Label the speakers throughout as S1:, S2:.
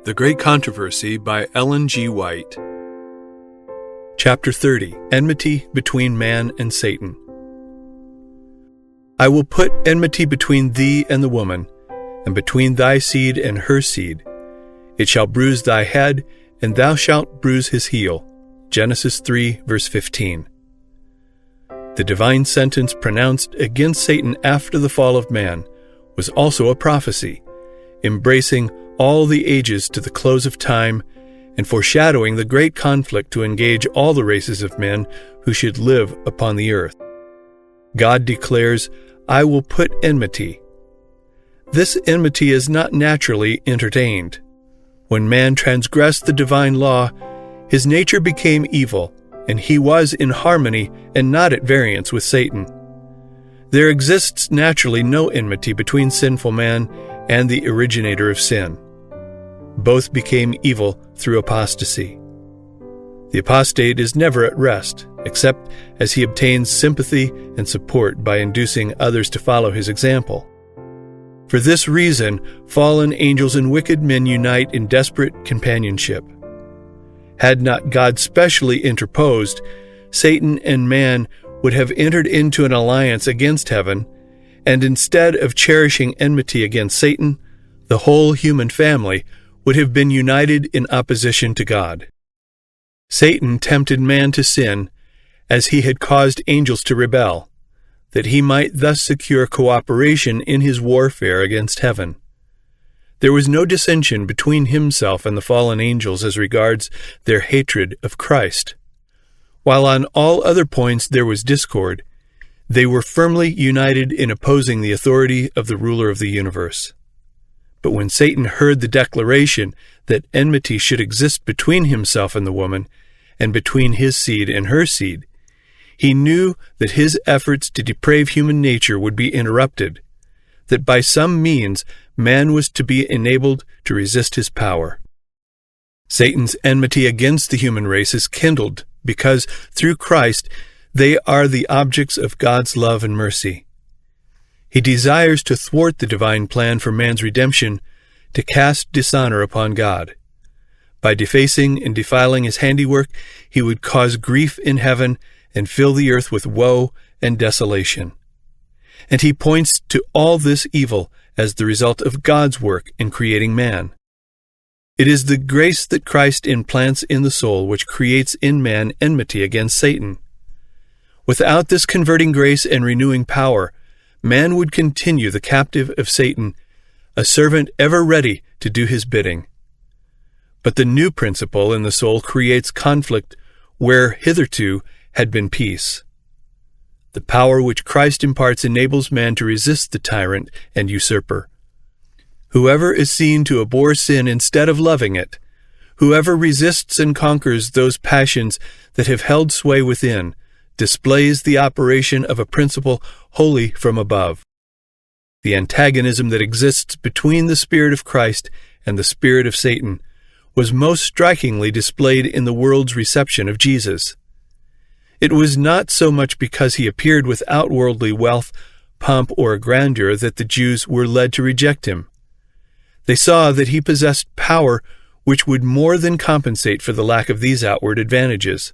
S1: The Great Controversy by Ellen G. White. Chapter 30. Enmity between Man and Satan. I will put enmity between thee and the woman, and between thy seed and her seed. It shall bruise thy head, and thou shalt bruise his heel. Genesis 3, verse 15. The divine sentence pronounced against Satan after the fall of man was also a prophecy, embracing all the ages to the close of time, and foreshadowing the great conflict to engage all the races of men who should live upon the earth. God declares, I will put enmity. This enmity is not naturally entertained. When man transgressed the divine law, his nature became evil, and he was in harmony and not at variance with Satan. There exists naturally no enmity between sinful man and the originator of sin. Both became evil through apostasy. The apostate is never at rest, except as he obtains sympathy and support by inducing others to follow his example. For this reason, fallen angels and wicked men unite in desperate companionship. Had not God specially interposed, Satan and man would have entered into an alliance against heaven, and instead of cherishing enmity against Satan, the whole human family would have been united in opposition to God. Satan tempted man to sin, as he had caused angels to rebel, that he might thus secure cooperation in his warfare against heaven. There was no dissension between himself and the fallen angels as regards their hatred of Christ. While on all other points there was discord, they were firmly united in opposing the authority of the ruler of the universe. But when Satan heard the declaration that enmity should exist between himself and the woman, and between his seed and her seed, he knew that his efforts to deprave human nature would be interrupted, that by some means man was to be enabled to resist his power. Satan's enmity against the human race is kindled because, through Christ, they are the objects of God's love and mercy. He desires to thwart the divine plan for man's redemption, to cast dishonor upon God. By defacing and defiling his handiwork, he would cause grief in heaven and fill the earth with woe and desolation. And he points to all this evil as the result of God's work in creating man. It is the grace that Christ implants in the soul which creates in man enmity against Satan. Without this converting grace and renewing power, man would continue the captive of Satan, a servant ever ready to do his bidding. But the new principle in the soul creates conflict where hitherto had been peace. The power which Christ imparts enables man to resist the tyrant and usurper. Whoever is seen to abhor sin instead of loving it, whoever resists and conquers those passions that have held sway within, displays the operation of a principle wholly from above. The antagonism that exists between the Spirit of Christ and the spirit of Satan was most strikingly displayed in the world's reception of Jesus. It was not so much because he appeared without worldly wealth, pomp, or grandeur that the Jews were led to reject him. They saw that he possessed power which would more than compensate for the lack of these outward advantages.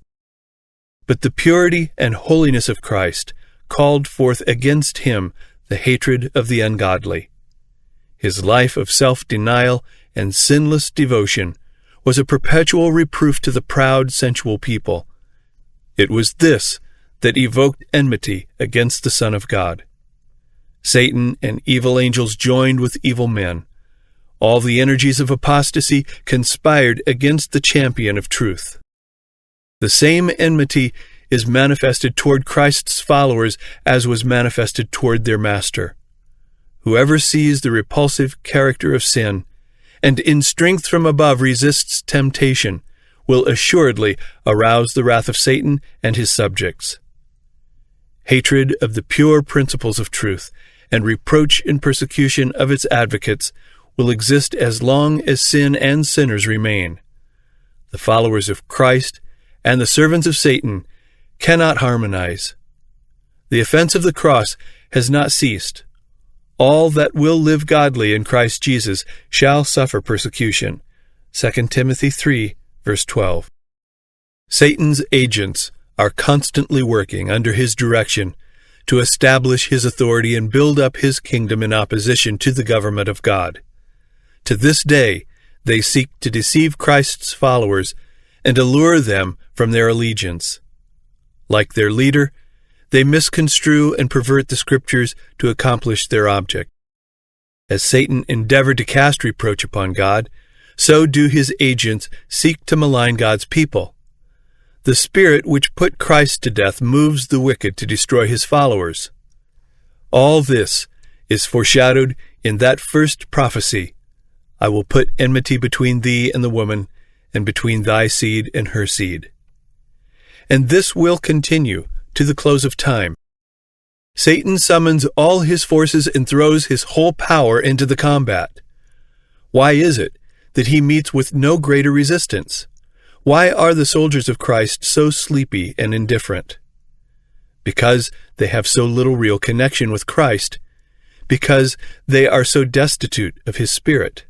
S1: But the purity and holiness of Christ called forth against him the hatred of the ungodly. His life of self-denial and sinless devotion was a perpetual reproof to the proud, sensual people. It was this that evoked enmity against the Son of God. Satan and evil angels joined with evil men. All the energies of apostasy conspired against the champion of truth. The same enmity is manifested toward Christ's followers as was manifested toward their master. Whoever sees the repulsive character of sin, and in strength from above resists temptation, will assuredly arouse the wrath of Satan and his subjects. Hatred of the pure principles of truth, and reproach and persecution of its advocates will exist as long as sin and sinners remain. The followers of Christ and the servants of Satan cannot harmonize. The offense of the cross has not ceased. All that will live godly in Christ Jesus shall suffer persecution. 2 Timothy 3, verse 12. Satan's agents are constantly working under his direction to establish his authority and build up his kingdom in opposition to the government of God. To this day, they seek to deceive Christ's followers and allure them from their allegiance. Like their leader, they misconstrue and pervert the Scriptures to accomplish their object. As Satan endeavored to cast reproach upon God, so do his agents seek to malign God's people. The spirit which put Christ to death moves the wicked to destroy his followers. All this is foreshadowed in that first prophecy, "I will put enmity between thee and the woman, and between thy seed and her seed." And this will continue to the close of time. Satan summons all his forces and throws his whole power into the combat. Why is it that he meets with no greater resistance? Why are the soldiers of Christ so sleepy and indifferent? Because they have so little real connection with Christ, because they are so destitute of his Spirit.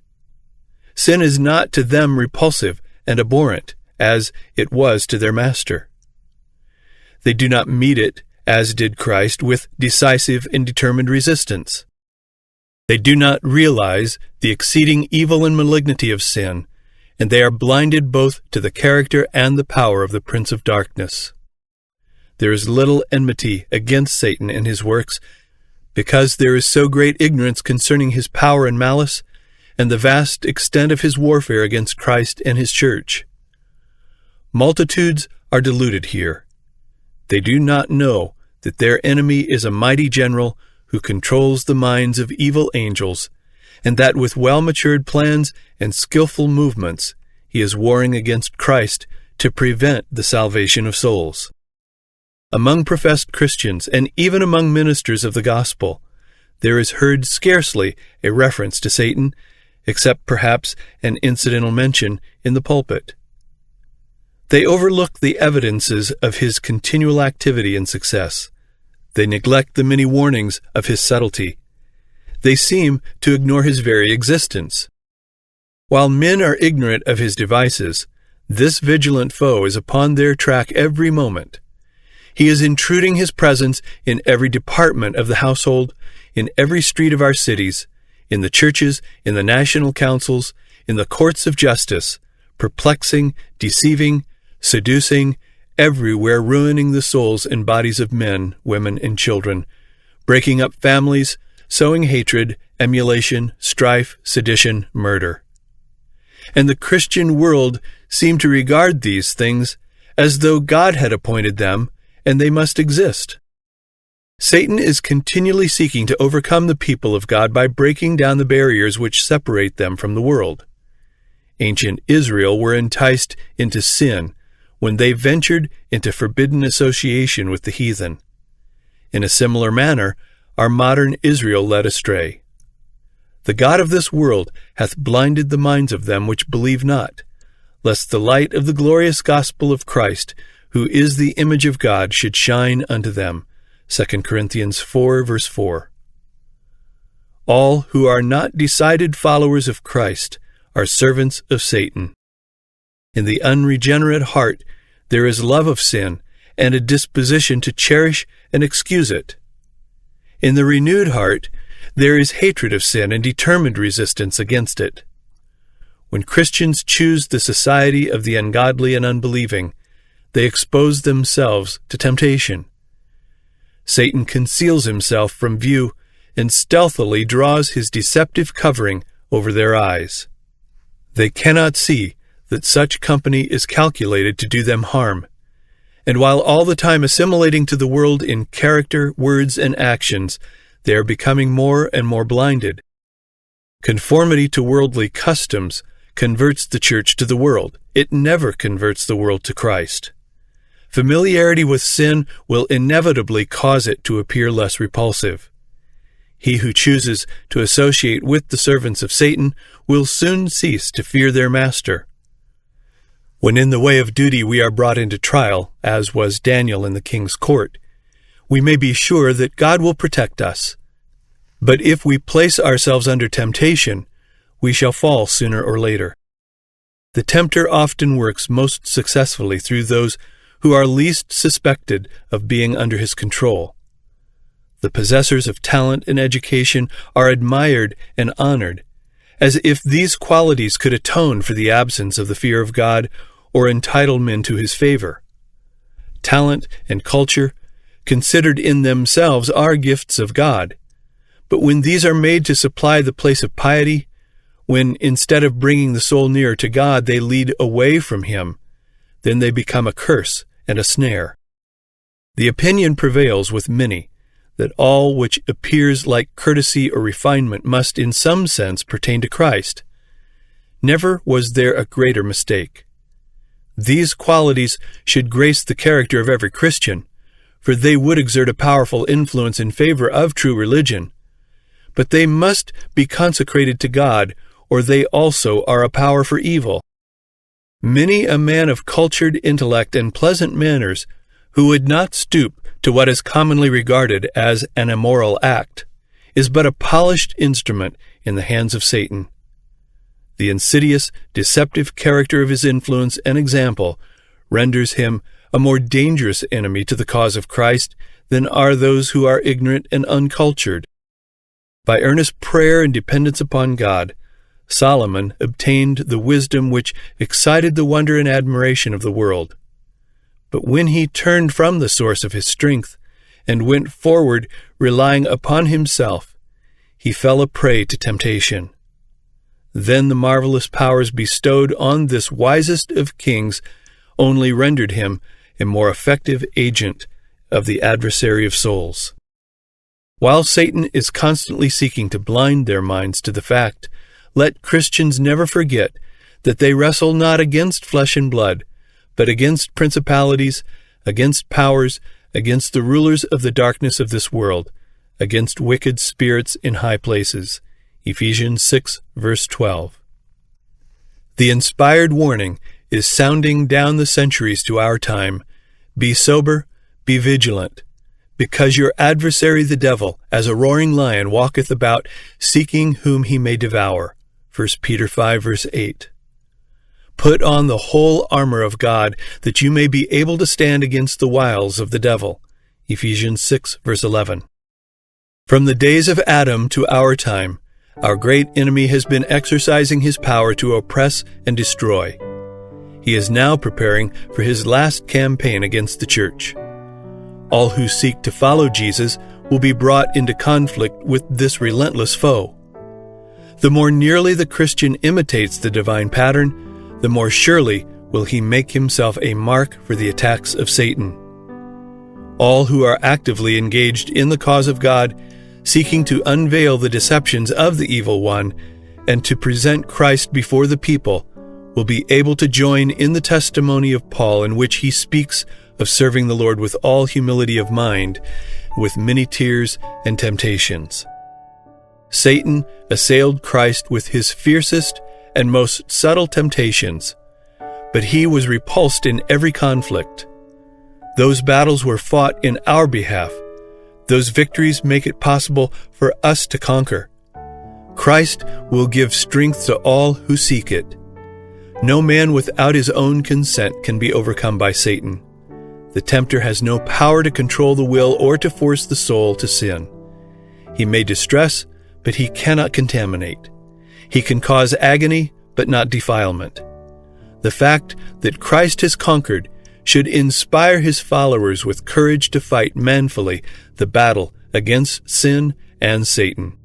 S1: Sin is not to them repulsive and abhorrent, as it was to their master. They do not meet it, as did Christ, with decisive and determined resistance. They do not realize the exceeding evil and malignity of sin, and they are blinded both to the character and the power of the Prince of Darkness. There is little enmity against Satan and his works, because there is so great ignorance concerning his power and malice, and the vast extent of his warfare against Christ and his church. Multitudes are deluded here. They do not know that their enemy is a mighty general who controls the minds of evil angels, and that with well-matured plans and skillful movements, he is warring against Christ to prevent the salvation of souls. Among professed Christians, and even among ministers of the gospel, there is heard scarcely a reference to Satan, except perhaps an incidental mention in the pulpit. They overlook the evidences of his continual activity and success. They neglect the many warnings of his subtlety. They seem to ignore his very existence. While men are ignorant of his devices, this vigilant foe is upon their track every moment. He is intruding his presence in every department of the household, in every street of our cities, in the churches, in the national councils, in the courts of justice, perplexing, deceiving, seducing, everywhere ruining the souls and bodies of men, women, and children, breaking up families, sowing hatred, emulation, strife, sedition, murder. And the Christian world seem to regard these things as though God had appointed them and they must exist. Satan is continually seeking to overcome the people of God by breaking down the barriers which separate them from the world. Ancient Israel were enticed into sin when they ventured into forbidden association with the heathen. In a similar manner, our modern Israel led astray. The God of this world hath blinded the minds of them which believe not, lest the light of the glorious gospel of Christ, who is the image of God, should shine unto them. 2 Corinthians 4, verse 4. All who are not decided followers of Christ are servants of Satan. In the unregenerate heart there is love of sin and a disposition to cherish and excuse it. In the renewed heart there is hatred of sin and determined resistance against it. When Christians choose the society of the ungodly and unbelieving, they expose themselves to temptation. Satan conceals himself from view and stealthily draws his deceptive covering over their eyes. They cannot see that such company is calculated to do them harm, and while all the time assimilating to the world in character, words, and actions, they are becoming more and more blinded. Conformity to worldly customs converts the church to the world. It never converts the world to Christ. Familiarity with sin will inevitably cause it to appear less repulsive. He who chooses to associate with the servants of Satan will soon cease to fear their master. When in the way of duty we are brought into trial, as was Daniel in the king's court, we may be sure that God will protect us. But if we place ourselves under temptation, we shall fall sooner or later. The tempter often works most successfully through those who are least suspected of being under his control. The possessors of talent and education are admired and honored, as if these qualities could atone for the absence of the fear of God or entitle men to his favor. Talent and culture, considered in themselves, are gifts of God. But when these are made to supply the place of piety, when instead of bringing the soul nearer to God, they lead away from him, then they become a curse and a snare. The opinion prevails with many that all which appears like courtesy or refinement must in some sense pertain to Christ. Never was there a greater mistake. These qualities should grace the character of every Christian, for they would exert a powerful influence in favor of true religion. But they must be consecrated to God, or they also are a power for evil. Many a man of cultured intellect and pleasant manners, who would not stoop to what is commonly regarded as an immoral act, is but a polished instrument in the hands of Satan. The insidious, deceptive character of his influence and example renders him a more dangerous enemy to the cause of Christ than are those who are ignorant and uncultured. By earnest prayer and dependence upon God, Solomon obtained the wisdom which excited the wonder and admiration of the world. But when he turned from the source of his strength and went forward relying upon himself, he fell a prey to temptation. Then the marvelous powers bestowed on this wisest of kings only rendered him a more effective agent of the adversary of souls. While Satan is constantly seeking to blind their minds to the fact, let Christians never forget that they wrestle not against flesh and blood, but against principalities, against powers, against the rulers of the darkness of this world, against wicked spirits in high places. Ephesians 6, verse 12. The inspired warning is sounding down the centuries to our time. Be sober, be vigilant, because your adversary the devil, as a roaring lion, walketh about, seeking whom he may devour. 1 Peter 5, verse 8. Put on the whole armor of God, that you may be able to stand against the wiles of the devil. Ephesians 6, verse 11. From the days of Adam to our time, our great enemy has been exercising his power to oppress and destroy. He is now preparing for his last campaign against the church. All who seek to follow Jesus will be brought into conflict with this relentless foe. The more nearly the Christian imitates the divine pattern, the more surely will he make himself a mark for the attacks of Satan. All who are actively engaged in the cause of God, seeking to unveil the deceptions of the evil one and to present Christ before the people, will be able to join in the testimony of Paul, in which he speaks of serving the Lord with all humility of mind, with many tears and temptations. Satan assailed Christ with his fiercest and most subtle temptations, but he was repulsed in every conflict. Those battles were fought in our behalf. Those victories make it possible for us to conquer. Christ will give strength to all who seek it. No man without his own consent can be overcome by Satan. The tempter has no power to control the will or to force the soul to sin. He may distress, but he cannot contaminate. He can cause agony, but not defilement. The fact that Christ has conquered should inspire his followers with courage to fight manfully the battle against sin and Satan.